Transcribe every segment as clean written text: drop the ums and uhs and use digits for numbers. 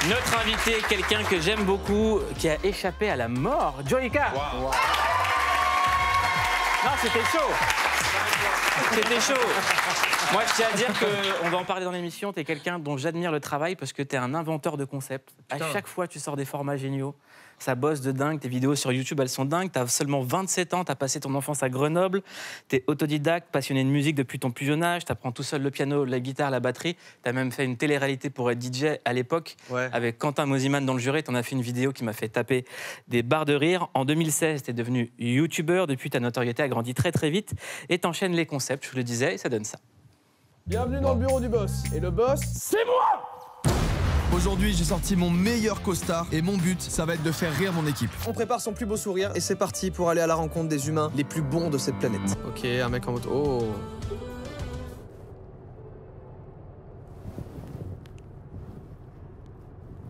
Notre invité, quelqu'un que j'aime beaucoup, qui a échappé à la mort, Joyka. Wow. Non, c'était chaud. C'était chaud. Moi, je tiens à dire qu'on va en parler dans l'émission. Tu es quelqu'un dont j'admire le travail parce que tu es un inventeur de concepts. À chaque fois, tu sors des formats géniaux. Ça bosse de dingue. Tes vidéos sur YouTube, elles sont dingues. Tu as seulement 27 ans. Tu as passé ton enfance à Grenoble. Tu es autodidacte, passionné de musique depuis ton plus jeune âge. Tu apprends tout seul le piano, la guitare, la batterie. Tu as même fait une télé-réalité pour être DJ à l'époque. Ouais. Avec Quentin Mosiman dans le jury. Tu en as fait une vidéo qui m'a fait taper des barres de rire. En 2016, tu es devenu YouTuber. Depuis, ta notoriété a grandi très très vite. Et tu enchaînes les concepts, je vous le disais, et ça donne ça. Bienvenue dans le bureau du boss. Et le boss, c'est moi! Aujourd'hui, j'ai sorti mon meilleur costard et mon but, ça va être de faire rire mon équipe. On prépare son plus beau sourire et c'est parti pour aller à la rencontre des humains les plus bons de cette planète. Ok, un mec en moto. Oh!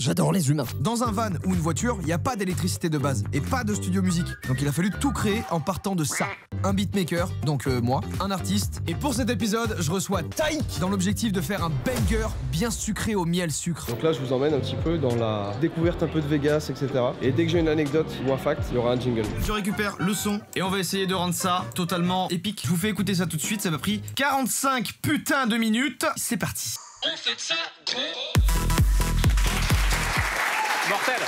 J'adore les humains. Dans un van ou une voiture, il n'y a pas d'électricité de base et pas de studio musique. Donc il a fallu tout créer en partant de ça. Un beatmaker, donc moi, un artiste. Et pour cet épisode, je reçois Taïk dans l'objectif de faire un banger bien sucré au miel sucre. Donc là, je vous emmène un petit peu dans la découverte un peu de Vegas, etc. Et dès que j'ai une anecdote ou un fact, il y aura un jingle. Je récupère le son et on va essayer de rendre ça totalement épique. Je vous fais écouter ça tout de suite, ça m'a pris 45 putains de minutes. C'est parti. On fait ça gros. Mortel.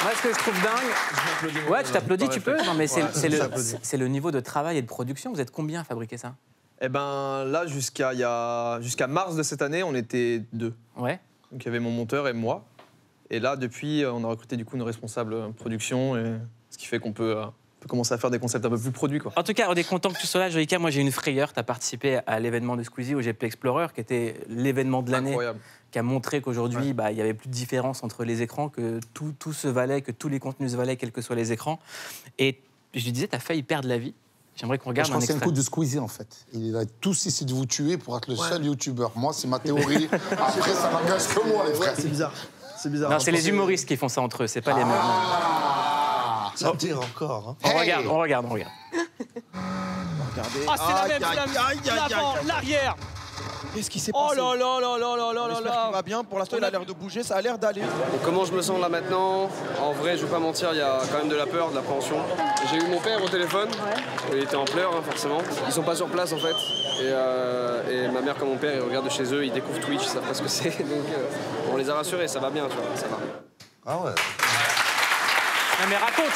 Moi, ce que je trouve dingue... Ouais, tu t'applaudis, tu peux. Non, mais c'est le niveau de travail et de production. Vous êtes combien à fabriquer ça? Eh ben là, jusqu'à mars de cette année, on était 2. Ouais. Donc il y avait mon monteur et moi. Et là, depuis, on a recruté du coup une responsable production, et ce qui fait qu'on peut commencer à faire des concepts un peu plus produits, quoi. En tout cas, on est content que tu sois là, Joyka. Moi, j'ai une frayeur. Tu as participé à l'événement de Squeezie au GP Explorer, qui était l'événement de l'année, qui a montré qu'aujourd'hui, il n'y avait plus de différence entre les écrans, que tout se valait, que tous les contenus se valaient, quels que soient les écrans. Et je lui disais, tu as failli perdre la vie. J'aimerais qu'on regarde un extrait. Je pense que c'est un coup de Squeezie, en fait. Il va tous essayer de vous tuer pour être le seul youtubeur. Moi, c'est ma théorie. Après, ça n'engage que moi, les frères. C'est bizarre. C'est bizarre. Non, c'est les humoristes qui font ça entre eux, c'est pas les mecs. Ça me tire encore. Hein. On regarde. Regardez. Ah, c'est la même, l'avant, l'arrière. Qu'est-ce qui s'est passé? Oh là là là là là là là là. Il va bien, pour l'instant il a l'air de bouger, ça a l'air d'aller. Comment je me sens là maintenant? En vrai, je vais pas mentir, il y a quand même de la peur, de l'appréhension. J'ai eu mon père au téléphone, il était en pleurs hein, forcément. Ils sont pas sur place en fait. Et ma mère comme mon père, ils regardent de chez eux, ils découvrent Twitch, ils savent pas ce que c'est. Donc on les a rassurés, ça va bien, tu vois, ça va. Ah ouais. Non mais raconte.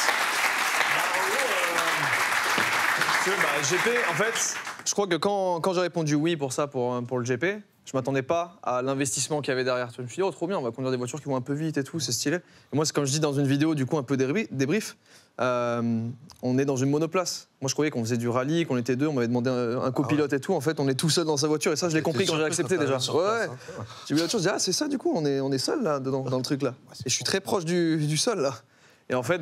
GP, en fait, je crois que quand j'ai répondu oui pour ça, pour le GP, je m'attendais pas à l'investissement qu'il y avait derrière. Je me suis dit, oh trop bien, on va conduire des voitures qui vont un peu vite et tout, c'est stylé. Et moi, c'est comme je dis dans une vidéo, du coup, un peu débrief, on est dans une monoplace. Moi, je croyais qu'on faisait du rallye, qu'on était 2, on m'avait demandé un copilote et tout. En fait, on est tout seul dans sa voiture et ça, je l'ai compris quand j'ai accepté déjà. Ouais. J'ai vu la chose, je dis, ah, c'est ça, du coup, on est seul là, dans le truc là. Et je suis très proche du sol là. Et en fait,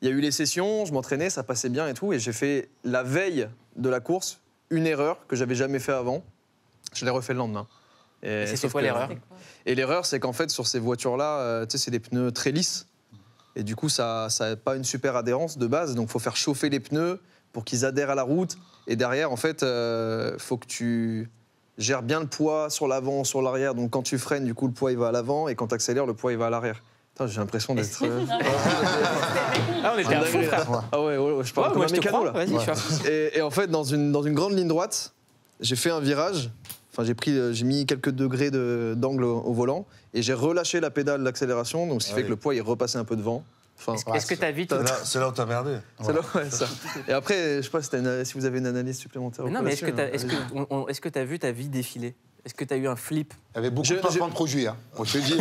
il y a eu les sessions, je m'entraînais, ça passait bien et tout. Et j'ai fait la veille de la course une erreur que j'avais jamais fait avant. Je l'ai refait le lendemain. Et c'est quoi l'erreur? Et l'erreur, c'est qu'en fait, sur ces voitures-là, tu sais, c'est des pneus très lisses. Et du coup, ça n'a pas une super adhérence de base. Donc, il faut faire chauffer les pneus pour qu'ils adhèrent à la route. Et derrière, en fait, faut que tu gères bien le poids sur l'avant, sur l'arrière. Donc, quand tu freines, du coup, le poids, il va à l'avant. Et quand tu accélères, le poids, il va à l'arrière. J'ai l'impression d'être... Ah, on était à fond, frère. Ah ouais, je parle comme un mécano, là. Vas-y, et en fait, dans une grande ligne droite, j'ai fait un virage. Enfin, j'ai mis quelques degrés d'angle au volant. Et j'ai relâché la pédale d'accélération. Donc, ce qui fait que le poids, il repassait un peu devant. Enfin, est-ce que tu as vu... C'est là où t'as merdé. C'est là, ouais, ça. Et après, je sais pas si vous avez une analyse supplémentaire. Mais non, mais est-ce que tu as vu ta vie défiler? Est-ce que tu as eu un flip? Il y avait beaucoup de placements de produits. Hein. On te dit,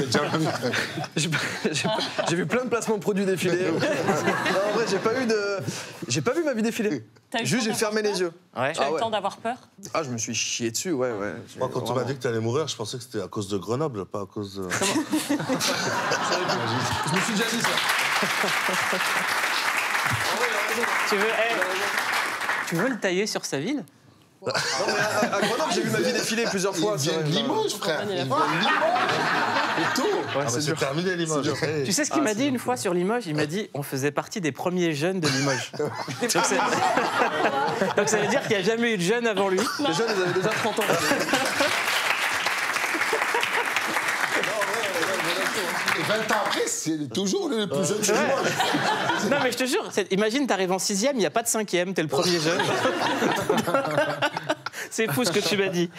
j'ai vu plein de placements de produits défiler. Non, en vrai, j'ai pas vu ma vie défiler. Juste, j'ai fermé les yeux. Ouais. Tu as eu le temps d'avoir peur? Ah, je me suis chié dessus, ouais. Moi, quand on m'a dit que tu allais mourir, je pensais que c'était à cause de Grenoble, pas à cause de... Je me suis déjà dit ça. Tu veux le tailler sur sa ville? Non, mais à Grenoble, j'ai vu ma vie défiler plusieurs fois. Il vient de Limoges, frère. Il vient de Limoges. Et tout. C'est terminé, Limoges. Tu sais ce qu'il m'a dit une fois sur Limoges? Il m'a dit on faisait partie des premiers jeunes de Limoges. Donc ça veut dire qu'il n'y a jamais eu de jeunes avant lui. Les jeunes, ils avaient déjà 30 ans. Et 20 ans après, c'est toujours le plus jeune chez moi. Non, mais je te jure, imagine, t'arrives en 6e, il n'y a pas de 5e, t'es le premier jeune. C'est fou ce que tu m'as dit.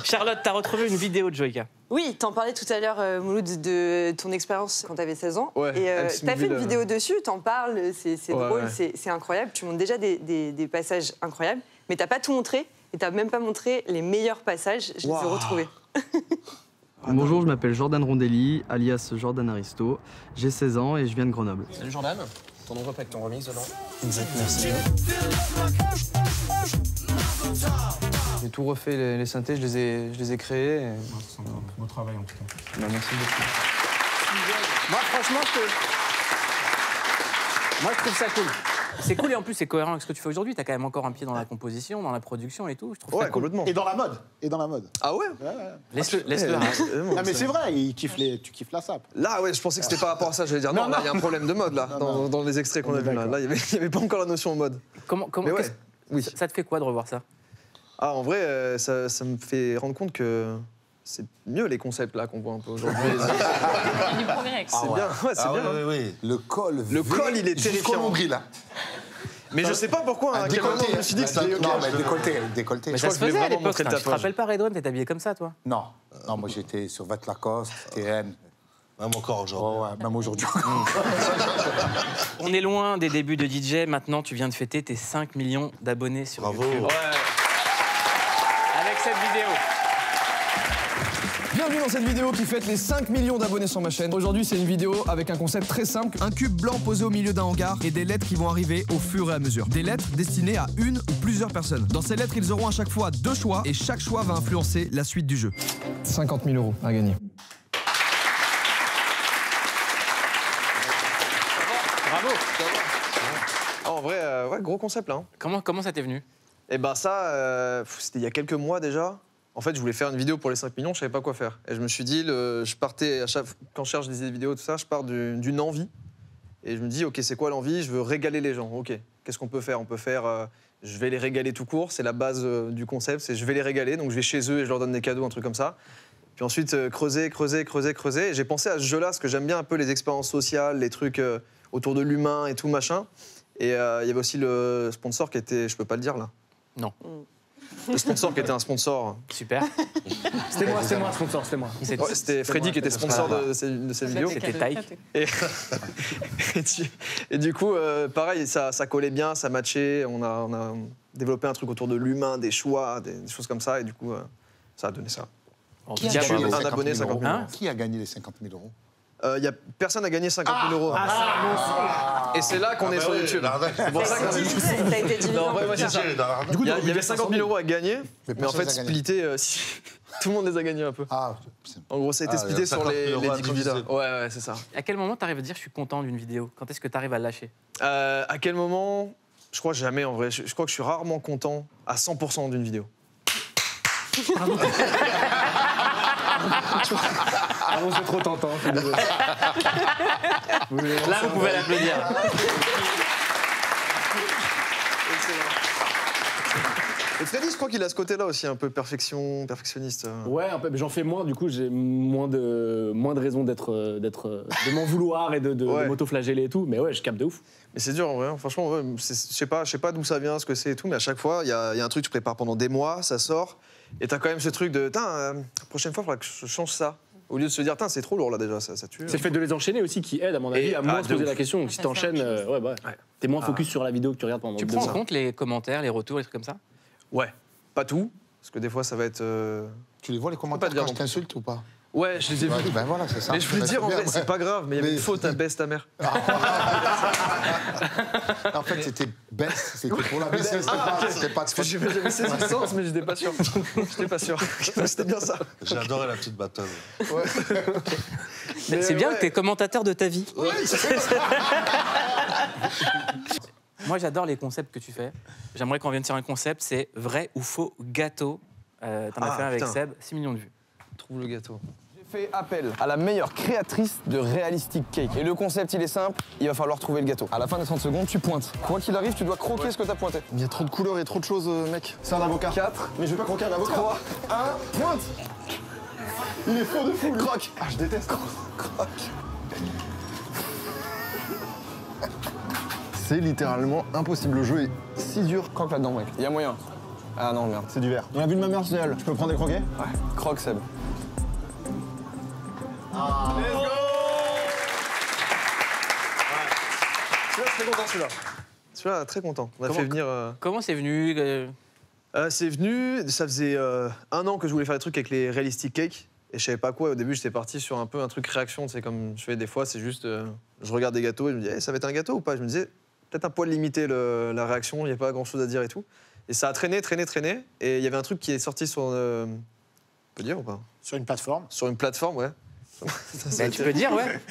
Charlotte, t'as retrouvé une vidéo de Joyka. Oui, t'en parlais tout à l'heure, Mouloud, de ton expérience quand t'avais 16 ans. Ouais, et Alex t'as fait une Mobile, vidéo dessus, t'en parles, c'est drôle, ouais. c'est incroyable. Tu montres déjà des passages incroyables, mais t'as pas tout montré et t'as même pas montré les meilleurs passages. Je les ai retrouvés. Bonjour, je m'appelle Jordan Rondelli, alias Jordan Aristo. J'ai 16 ans et je viens de Grenoble. Salut Jordan, ton enveloppe avec ton remix dedans. Exact, merci. J'ai tout refait, les synthés, je les ai créés. Et... C'est un beau travail en tout cas. Bah, merci beaucoup. Moi, franchement, je trouve ça cool. C'est cool et en plus, c'est cohérent avec ce que tu fais aujourd'hui. T'as quand même encore un pied dans la composition, dans la production et tout. Je trouve ça cool. Complètement. Et dans la mode. Ah ouais, Laisse-le. Non, mais c'est vrai, tu kiffes la sape. Là, ouais, je pensais que c'était par rapport à ça. J'allais dire, non, là, il y a un problème de mode, là, dans les extraits qu'on a vus. Là, il n'y avait pas encore la notion de mode. Comment Oui. Ça te fait quoi de revoir ça? Ah, en vrai, ça me fait rendre compte que c'est mieux les concepts là qu'on voit un peu aujourd'hui. Du progrès. C'est bien, ouais, c'est bien. Oui. Le col, il est terrifiant. nombril, là. Mais je sais pas pourquoi, à quel moment je me suis dit que c'était... Non, mais décolleté. Mais ça se faisait à l'époque. Tu te rappelles pas, Redouane, t'es habillé comme ça, toi? Non, moi j'étais sur Vat Lacoste, TN. Même encore aujourd'hui. Ouais, même aujourd'hui. On est loin des débuts de DJ. Maintenant, tu viens de fêter tes 5 millions d'abonnés sur YouTube. Bravo. Avec cette vidéo. Bienvenue dans cette vidéo qui fête les 5 millions d'abonnés sur ma chaîne. Aujourd'hui, c'est une vidéo avec un concept très simple. Un cube blanc posé au milieu d'un hangar et des lettres qui vont arriver au fur et à mesure. Des lettres destinées à une ou plusieurs personnes. Dans ces lettres, ils auront à chaque fois 2 choix et chaque choix va influencer la suite du jeu. 50 000 € à gagner. Bravo. En vrai, ouais, gros concept là. Hein. Comment ça t'est venu? Et ben ça, c'était il y a quelques mois déjà. En fait, je voulais faire une vidéo pour les 5 millions, je savais pas quoi faire. Et je me suis dit, je partais, quand je cherche des vidéos, tout ça, je pars d'une envie. Et je me dis, ok, c'est quoi l'envie? Je veux régaler les gens. Ok, qu'est-ce qu'on peut faire? On peut faire, je vais les régaler tout court, c'est la base du concept, c'est je vais les régaler. Donc je vais chez eux et je leur donne des cadeaux, un truc comme ça. Puis ensuite, creuser. Et j'ai pensé à ce jeu-là, parce que j'aime bien un peu les expériences sociales, les trucs autour de l'humain et tout, machin. Et il y avait aussi le sponsor qui était, je peux pas le dire là. Non. Le sponsor qui était un sponsor. Super. C'était moi, sponsor, c'était moi. Ouais, c'était Freddy qui était sponsor de cette vidéo. C'était Taïk. Et du coup, pareil, ça collait bien, ça matchait. On a développé un truc autour de l'humain, des choix, des choses comme ça. Et du coup, ça a donné ça. Qui a gagné les un abonné, 50 000 €. Qui a gagné les 50 000 €? Personne n'a gagné 50 000 €. Et c'est là qu'on est sur YouTube. C'est pour ça qu'on est... Ça a été divisé. c'est ça. Du coup, Il y avait 50 000 € à gagner, mais en fait, personne les a splitté, tout le monde les a gagnés un peu. En gros, ça a été splitté sur les 10 candidats. Ouais, c'est ça. À quel moment t'arrives à dire je suis content d'une vidéo? Quand est-ce que t'arrives à le lâcher? À quel moment? Je crois jamais en vrai. Je crois que je suis rarement content à 100% d'une vidéo. Ah bon, c'est trop tentant. Là, vous pouvez l'applaudir. Et Freddy, je crois qu'il a ce côté-là aussi, un peu perfectionniste. Ouais, un peu, mais j'en fais moins, du coup, j'ai moins de raisons de m'en vouloir et de m'auto-flageller et tout. Mais ouais, je capte de ouf. Mais c'est dur en vrai, franchement, ouais, je sais pas d'où ça vient, ce que c'est et tout, mais à chaque fois, il y a un truc que je prépare pendant des mois, ça sort, et t'as quand même ce truc de, la prochaine fois, il faudra que je change ça. Au lieu de se dire, c'est trop lourd là déjà, ça tue. C'est le fait de les enchaîner aussi qui aide, à mon avis, à moins se poser la question. Donc, si t'enchaînes, t'es moins focus sur la vidéo que tu regardes pendant. Tu prends en compte les commentaires, les retours, les trucs comme ça? Ouais, pas tout, parce que des fois, ça va être... Tu les vois les commentaires quand je t'insulte ou pas? Ouais, je les ai vus. Ben voilà, c'est ça. Mais je voulais dire, en vrai, c'est pas grave, mais il y avait une faute, baisse ta mère. En fait, c'était baisse, c'était pour la baisse, c'était pas de faute. J'avais saisi le sens, mais j'étais pas sûr. C'était bien ça. J'ai adoré la petite batteuse. Ouais. C'est bien que t'es commentateur de ta vie. Ouais, Moi, j'adore les concepts que tu fais. J'aimerais qu'on vienne sur un concept, c'est vrai ou faux gâteau. T'en as fait un avec Seb, 6 millions de vues. Trouve le gâteau. J'ai fait appel à la meilleure créatrice de Realistic Cake. Et le concept, il est simple, il va falloir trouver le gâteau. À la fin des 30 secondes, tu pointes. Quoi qu'il arrive, tu dois croquer ce que t'as pointé. Il y a trop de couleurs et trop de choses, mec. C'est un avocat. 4, Mais je vais pas croquer un avocat. 3, 1, pointe. Il est faux de fou. Croc. Ah, je déteste. Croc. C'est littéralement impossible. Le jeu est si dur. Croc là-dedans, mec. Il y a moyen. Ah non, merde. C'est du verre. On a vu de ma mère, c'est elle. Je peux prendre des croquets? Ouais, croque, Seb. Let's go. Celui-là, très content, celui-là. Celui-là, très content. On a fait venir... Comment c'est venu C'est venu, ça faisait 1 an que je voulais faire des trucs avec les realistic cakes. Et je savais pas quoi. Au début, j'étais parti sur un peu un truc réaction. C'est comme je fais des fois, c'est juste... je regarde des gâteaux et je me dis, hey, ça va être un gâteau ou pas? Je me disais, peut-être un poil limité la réaction, il n'y a pas grand-chose à dire et tout. Et ça a traîné. Et il y avait un truc qui est sorti sur... on peut dire ou pas? Sur une plateforme. Sur une plateforme, ouais. Bah, tu peux dire, ouais.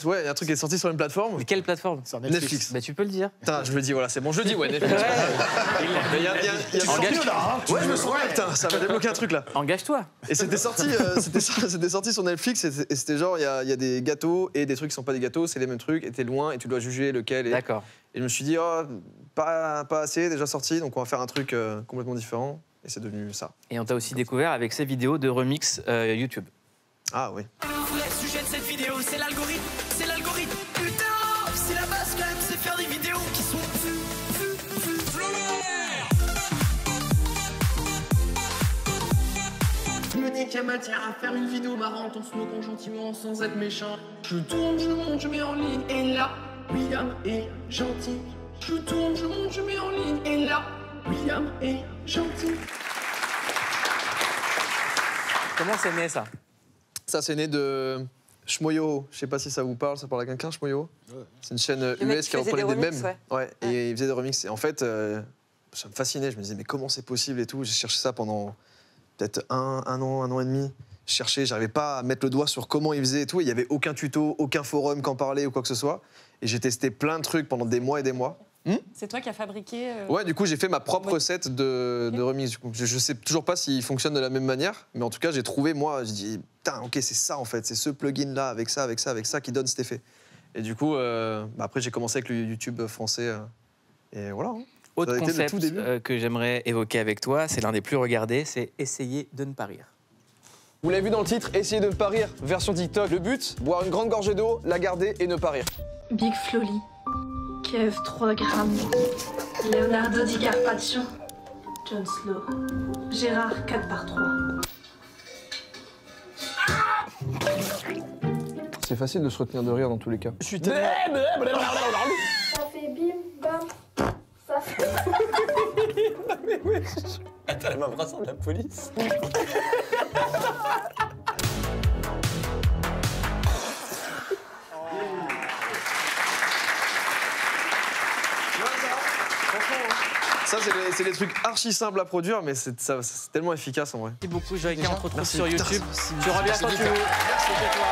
Ouais, il y a un truc qui est sorti sur une plateforme. Mais quelle plateforme? Sur Netflix. Bah, tu peux le dire. Putain, je le dis, voilà, c'est bon, je le dis, ouais, Netflix. Mais il y a ouais, je me sens putain, ça va débloquer un truc là. Engage-toi. Et c'était sorti, c'était sorti sur Netflix et c'était genre, il y a des gâteaux et des trucs qui sont pas des gâteaux, c'est les mêmes trucs, et t'es loin et tu dois juger lequel. D'accord. Et je me suis dit, oh, pas assez, déjà sorti, donc on va faire un truc complètement différent. Et c'est devenu ça. Et on t'a aussi découvert avec ces vidéos de remix YouTube. Ah oui. Le vrai sujet de cette vidéo, c'est l'algorithme. C'est l'algorithme. Putain, c'est la base quand même, c'est faire des vidéos qui sont Je me dis qu'il y a matière à faire une vidéo marrante en se moquant gentiment sans être méchant. Je tourne, je monte, je mets en ligne. Et là, William est gentil. Je tourne, je monte, je mets en ligne. Et là, William est gentil. Comment c'est né ça? Ça, c'est né de Shmoyo. Je sais pas si ça vous parle, ça parle à quelqu'un, Shmoyo? C'est une chaîne US qui reprenait des mèmes. Ouais. Et il faisait des remixes. Et en fait, ça me fascinait. Je me disais, mais comment c'est possible et tout. J'ai cherché ça pendant peut-être un an et demi. Je cherchais, j'arrivais pas à mettre le doigt sur comment il faisait et tout. Il y avait aucun tuto, aucun forum qui en parlait ou quoi que ce soit. Et j'ai testé plein de trucs pendant des mois et des mois. C'est toi qui as fabriqué Ouais, du coup, j'ai fait ma propre recette de remix. Du coup. Je sais toujours pas s'il fonctionne de la même manière, mais en tout cas, j'ai trouvé, moi, je dis, putain, ok, c'est ça en fait, c'est ce plugin-là, avec ça, qui donne cet effet. Et du coup, après, j'ai commencé avec le YouTube français, et voilà. Autre ça a été le concept tout début. que j'aimerais évoquer avec toi, c'est l'un des plus regardés, c'est essayer de ne pas rire. Vous l'avez vu dans le titre, essayez de ne pas rire, version TikTok. Le but, boire une grande gorgée d'eau, la garder et ne pas rire. Big Floli, Kev 3 grammes, Leonardo Di Carpaccio, John Slow, Gérard 4x3. C'est facile de se retenir de rire dans tous les cas. Je suis tellement... Ça fait bim bam, ça fait... Mais oui. Attends, elle m'a brassé de la police. Ça, c'est des trucs archi simples à produire, mais c'est tellement efficace en vrai. Merci beaucoup, Joyka. On te retrouve Merci. sur YouTube. Putain, Tu reviens quand tu veux. Merci à toi.